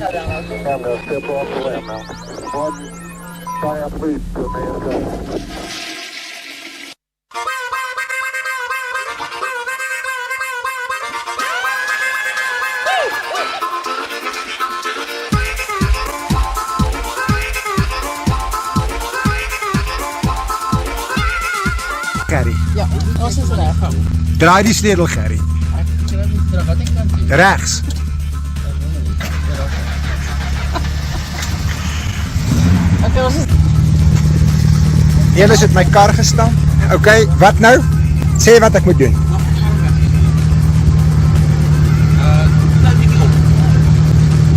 I'm going to step off the ramp now. One, fire please to me. Gerry, Ja, ons is reg. draai die sleutel, Gerry. Ek sê nou nie wat ek kan doen. Regs. Okay, ons is Elis het my kar gestamp. Ok, wat nou? Sê wat ek moet doen. nou bietjie op.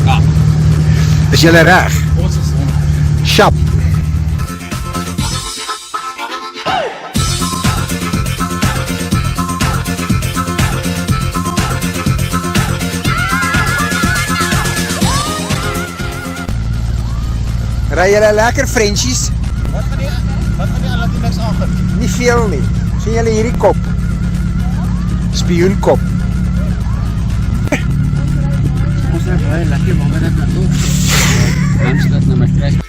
Ja, Is julle reg? ons is Shap. Ry julle lekker Frenchies? Wat gaan die laat die niks aangaan? Nie veel nie. Sien julle hierdie kop? Spioenkop. Ons is baie lekker maar dit na toe. Dan staat na my kruis.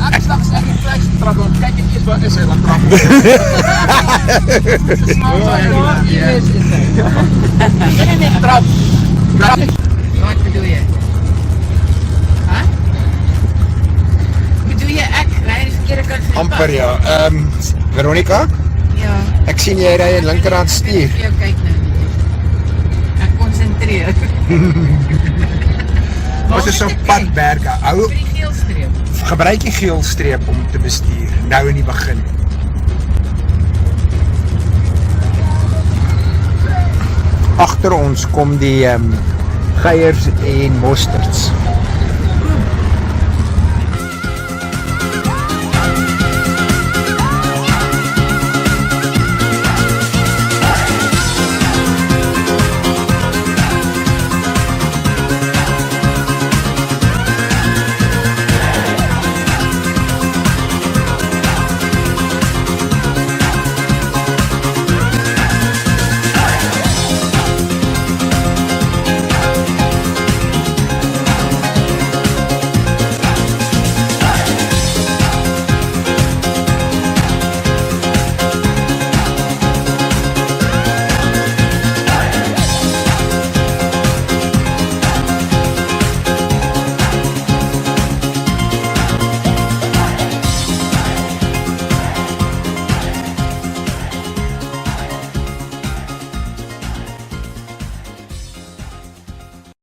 Ek slag sy die flash trap en kyk ek eers wat is hy dan trap. Jy net trap. Wat bedoel jy? Huh? Bedoel jy ek ry aan die verkeerde kant van die Amper pad? ja. Veronica, Ja. ek sien jy ry aan linkerhand stuur. Ek jou kyk nou nie. Ek konsentreer. Ons is so padberge. Hou Vir die geelstreep. gebruik die geelstreep om te bestuur nou in die begin. Agter ons kom die geiers en mostards.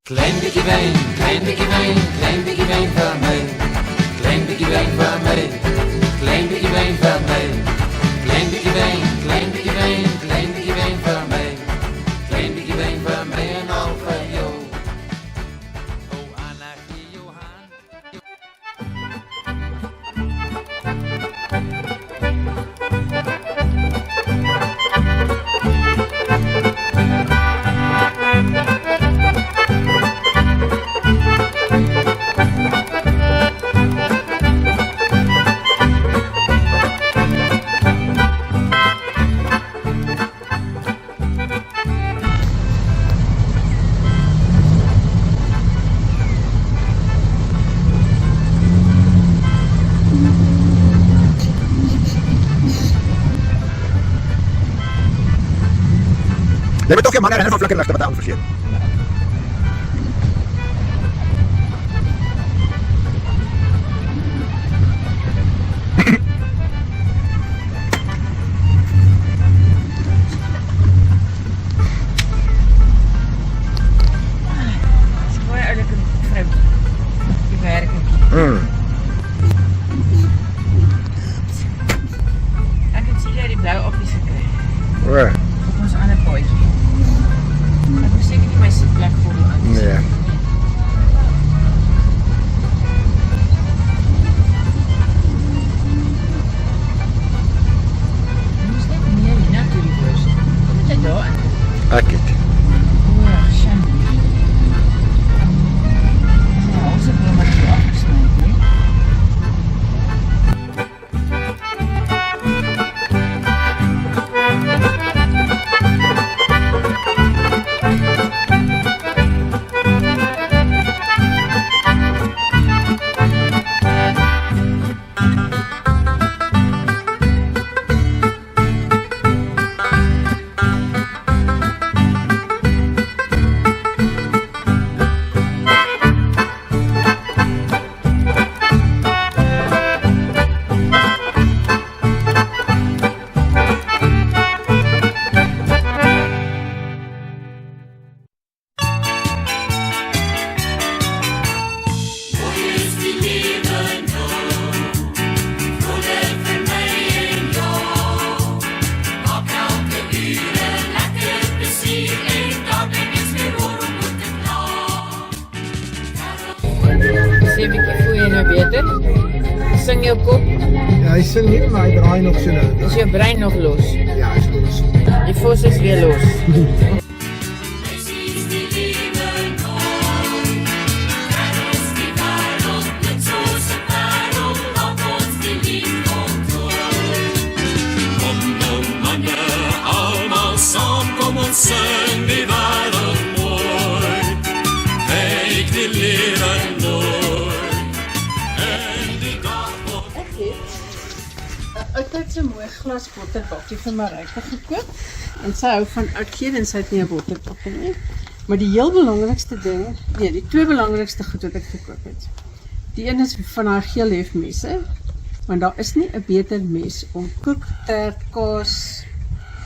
Klein beetje wijn, klein beetje wijn, klein beetje wijn van mij. Klein beetje wijn van mij, klein beetje wijn van mij. Klein beetje wijn, klein beetje wijn, klein beetje wijn van mij. Klein beetje wijn van mij en al van jou. Oh Anna, Johan. Jy moet toch jou man herinner van flikkerligte wat hy ons vergeet. Dis 'n baie oulike vrou. Die werk net. Ek het sien jy die blou oppies gekry O, op ons ander paadjie. Ek moet seker nie my sitplek vol doen. nee. Moes net meer hier na toe die bus. Kom jy daar in? Ek het. O, sjan. beter? Sing jou kop, Ja, hy sing nie, maar hy draai nog so nou. is jou brein nog los. Ja, is los. Die vos is weer los. Kom ons sing die wêreld mooi. Kyk die lewe mooi. En die dag word Ek het 'n oudtydse mooi glas botterbakkie vir Marijke gekoop. En sy hou van oud geel en sy het nie 'n botterbakkie nie. Maar die heel belangrikste ding, nee, die twee belangrikste goed wat ek gekoop het. Die een is van haar geel hefmesse, want daar is nie 'n beter mes om koek, tert, kaas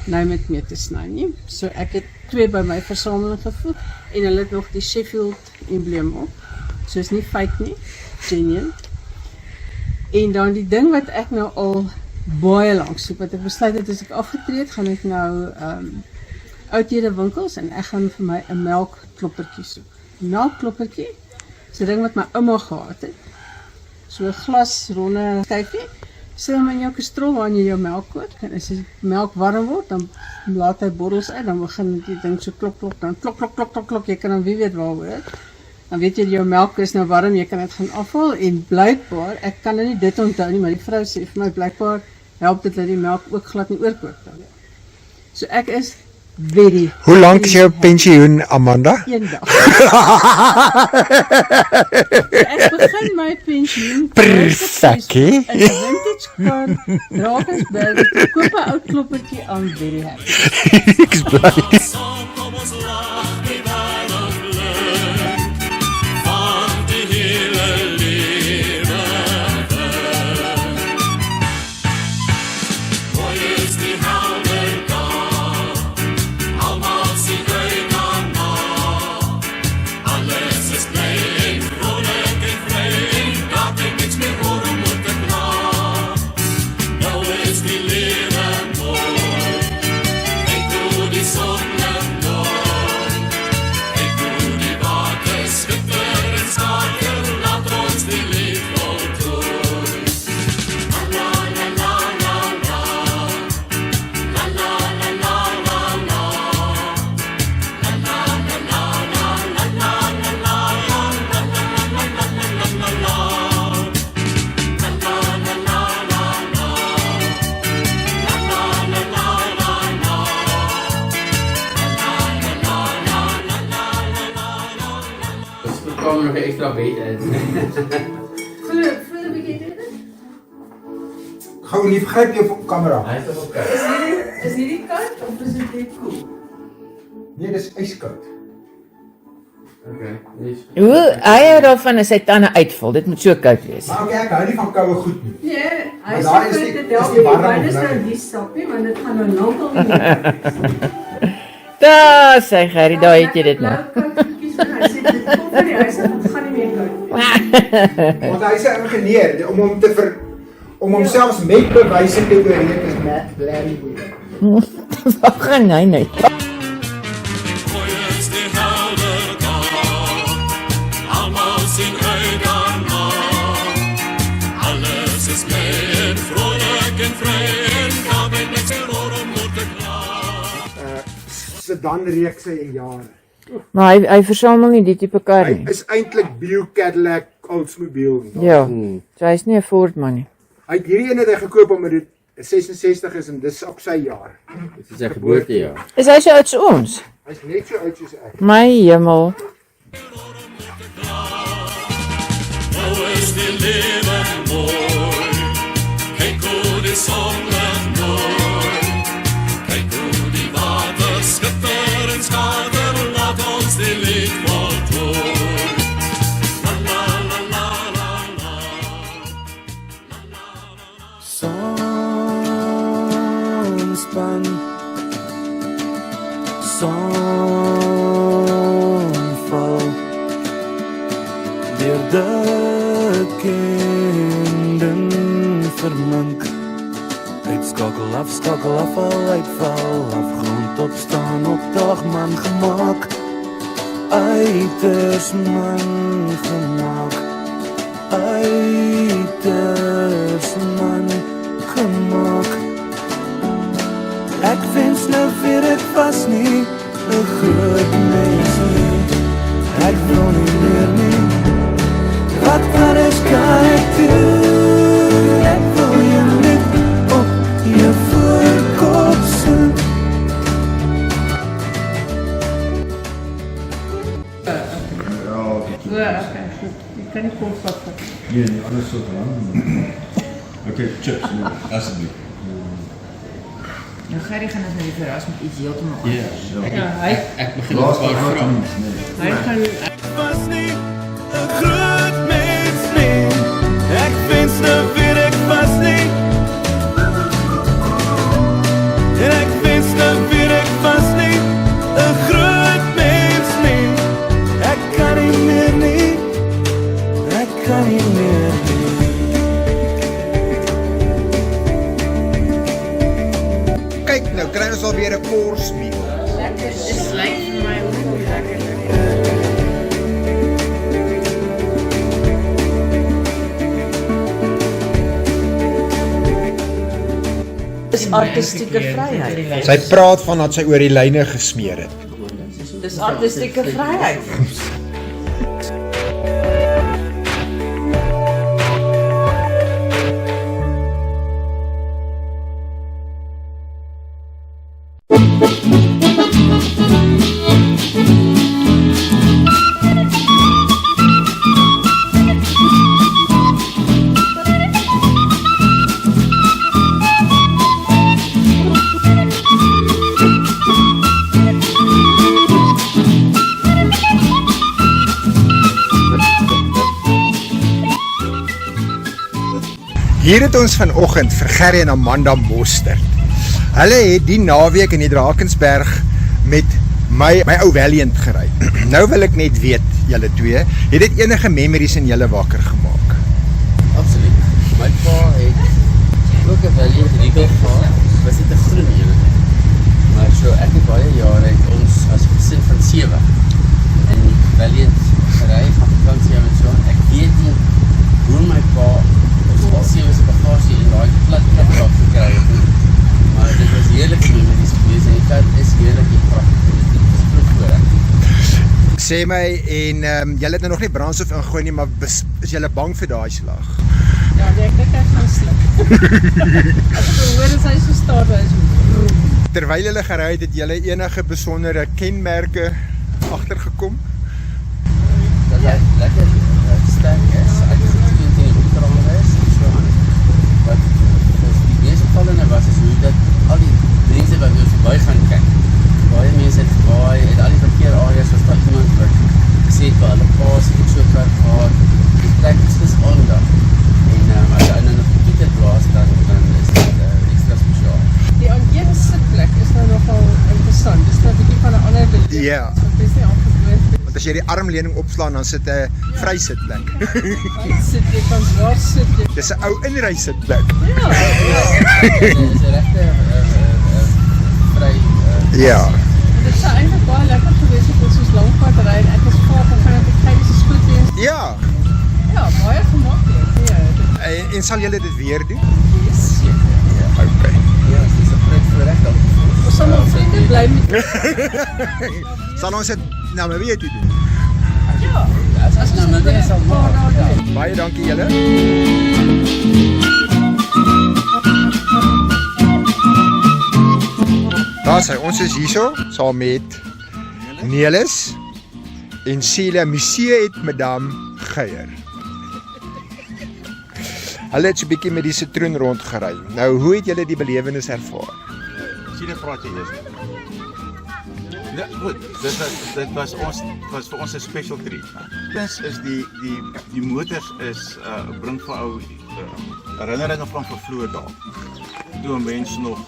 nou met mee te sny nie. So ek het twee by my versameling gevoeg en hulle het nog die Sheffield embleem op. So is nie fake nie, genuine. En dan die ding wat ek nou al baie lank soek, wat ek besluit het as ek afgetree het, gaan ek nou oudhede winkels en ek gaan vir my 'n melkkloppertjie soek. Melkkloppertjie is 'n ding wat my ouma gehad het. So 'n glas ronde skyfie. Sit hom in jou kastrol waarin jy jou melk kook en as die melk warm word, dan laat hy borrels uit, dan begin die ding so klok klok, dan klok klok klok klok klok, jy kan dan wie weet waar hoor. Dan weet jy jou melk is nou warm, jy kan dit gaan afhaal en blykbaar, ek kan nou nie dit onthou nie, maar die vrou sê vir my blykbaar help dit dat die melk ook glad nie oorkook dan. So ek is very. Hoe lank is jou pensioen, Amanda? Een dag. Ek begin my pensioen. Perfectie. In 'n vintage car, Drakensberg, ek koop 'n ou kloppertjie aan, very happy. Ek's bly. saam, kom ons lag die wêreld bly. Van die hele lewe mooi is die helder dag. Almal sien uit daarna. Alles is bly en vrolik en vry. Daar is niks meer oor om oor te kla. Nou is die lewe mooi. Kyk hoe die son lig door. Kyk hoe die water skipper en skakel. Laat ons die lied voltooi. La la la la la la. La la la la la la. La la la la la la la la la la. La la la la la la la la. La la la la la la. La la la la la la. Dus er kwam nog een extra beet uit. Voel 'n bietjie dit? Gou nie vergryp jou kamera. Hij is toch ook koud? Is hierdie koud of is dit net koel? Nee, dis yskoud. Oké, niet. Hoe hy hou daarvan as sy tande uitval, dit moet so koud wees. Maar okay, ek hou nie van koue goed nie. Nee, hy Maar sê daai is vir die- dit is die help nie, warm want of dit is nou lekker? die stapie, want dit gaan nou lankal nie. Daar sê Gerry, daar het jy dit nou. Hy sê dit kom van die huis af, dit gaan nie meer koud nie. Want hy sê ingenieur om hom om hom selfs met bewyse te oorreed is Matt Larry Boy. Waar gaan hy nou? Mooi is die helder dag. Almal sien uit daarna. Alles is bly en vrolik en vry. En daar ben niks meer oor om oor te kla. Sedan reekse en jare. Maar hy versamel nie die tipe kar Hy nie. is eintlik Buick Cadillac Oldsmobile. Ja, so hy is nie 'n Ford man nie. Hy het hierdie een het hy gekoop omdat dit 66 is en dis ook sy jaar. Het is zijn geboortejaar. Is hy so oud so ons? Hy's net so oud soos ek. My hemel. Nou is die lewe mooi. Kyk hoe die son lig mooi. Kyk hoe die water skipper en skakel. Laat ons die lied voltooi. La la la la la la. Sonspan, sonval, deur dit kinden vermink. Uitskakel af, al uitval, afgrond opstaan, op dag man gemaak. Uiters man gemaak, uiters man gemaak. Ek wens nou weer ek was nie 'n groot mens nie. Ek wil nie meer nie. Wat anders kan ek doen? Ek wil jou net op jou voorkop sit. Ja, okay, goed. Ek kan nie kom vat. Nee, alles so lang. Okay, chips, asseblief. Nou Gerrie gaan ons nou die verras met iets heeltemal anders. Ja, hy Ek begin 'n paar vrae. hy gaan Was nie 'n groot mens nie. Ek wens nou weer ek was nie. En ek wens nou weer ek was nie 'n groot mens nie. Ek kan nie meer nie. Ek kan nie meer nie. Kyk nou, kry ons alweer 'n course meal. Dit lyk vir my lekker. Dis artistieke vryheid. Sy praat van dat sy oor die lyne gesmeer het. Dis artistieke vryheid. Hier het ons vanoggend vir Gerrie en Amanda Mostert. Hulle het die naweek in die Drakensberg met my ou Valiant gery. Nou wil ek net weet, julle twee, het dit enige memories in julle wakker gemaak? Absoluut. My pa het ook 'n Valiant Regal gehad. Was dit 'n groen een? Maar so ek het baie jare het ons as gesin van 7 in Valiant gery van vakansie en so. Ek weet nie hoe my pa al 7 se bagasie in daai plat krag gekry het. Maar dit was heerlike memories geweest en die pad is heerlik en pragtig. Dit is vroeg vooruit. Sê my, en julle het nou nog nie brandstof ingooi nie, maar is julle bang vir daai slag? ja, ek dink hy gaan sluk. As jy hoor as hy so stadig is. Terwyl julle gery het, het julle enige besondere kenmerke agtergekom? Dat hy lekker sterk is. Ek is ook teen die ultraman is. So aan. Wat die meeste opvallende was is hoe dat al die mense wat weer verby gaan kyk. Baie mense het gewaai, het al die verkeerareas was daar iemand wat gesê het waar hulle paas het so ver gehad. Die trek is aandag. En as hy nou nog gekiet blaas, dan is dit extra spesiaal. Die aangene sitplek is nou nogal interessant. Dis nou 'n bietjie van 'n ander belewenis. Ja. So dit is nie afgewoon. Want as jy die armleuning opslaan, dan sit 'n vrysitplek. Dan sit jy kan waar sit jy. Dis 'n ou inrysitplek. Ja. Dit is 'n regte vry Ja. Dit sou eintlik baie lekker gewees het as ons lankpad ry en ek is vaar van dat ek kyk dis goed wees. Ja. Ja, baie gemaklik. Ja, En sal julle dit weer doen? dit is seker. Okay. Ja, dit is 'n groot voorreg dan. Ons sal maar vriende bly met Sal ons dit nou maar weer toe doen? ja. As ons nou weer sal maak. Ja. Baie dankie julle. Daar sê ons is hierso saam met Nelis en Celia Musee het Madame Geier. Hulle het so 'n bietjie met die sitroen rondgery. Nou, hoe het julle die belewenis ervaar? Sien jy praat jy eers? Ja, goed. Dit was vir ons 'n special treat. Dis is die motors is bring vir ou herinneringe van Vloerdaal. Toe mense nog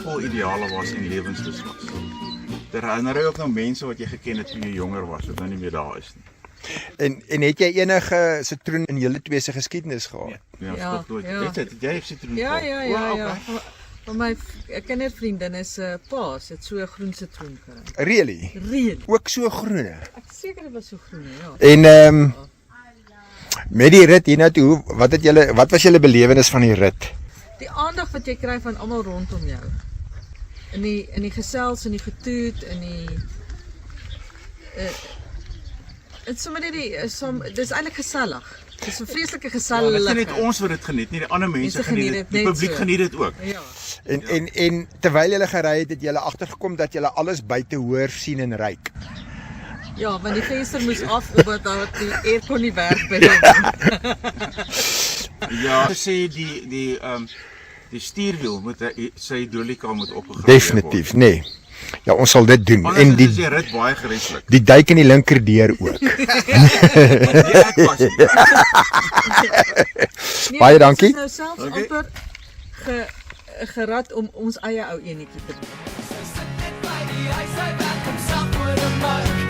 vol ideale was en lewenslus was. Dit herinner ook nou mense wat jy geken het toe jy jonger was, wat nou nie meer daar is nie. En het jy enige sitroen in julle twee se geskiedenis gehad? Ja, tot nooit. Het jy sitroen? Ja. Wow, okay. Van my kindervriendin is paas, het so 'n groen sitroen gekry. Really? Reën. Ook so groene. Ek seker dit was so groen, ja. En Met die rit hiernatoe, wat was julle belewenis van die rit? Die aandag wat jy kry van almal rondom jou. In die gesels, in die getoet, in die dis sommer net dis eintlik gesellig. Dis 'n vreeslike Dit is gesellige. net ons wat dit geniet, nie die ander mense Mense geniet geniet dit. dit Die net publiek so. geniet dit ook. Ja. En terwyl julle gery het, het julle agtergekom dat julle alles buite hoor, sien en ruik. Ja, want die venster moes af omdat daar die aircon nie werk by hom. Ja, sê die stuurwiel moet sy hidrolika moet opgegradeer Definitief, nee. Ja, ons sal dit doen. Anders En is die die rit baie gereedlik. die duik in die linkerdeur ook. Nee, ek was nie. Baie dankie. Ons is nou selfs Okay. amper gerad om ons eie ou enetjie te doen. Sy sit net by die huis, hy werk homself oor 'n mik.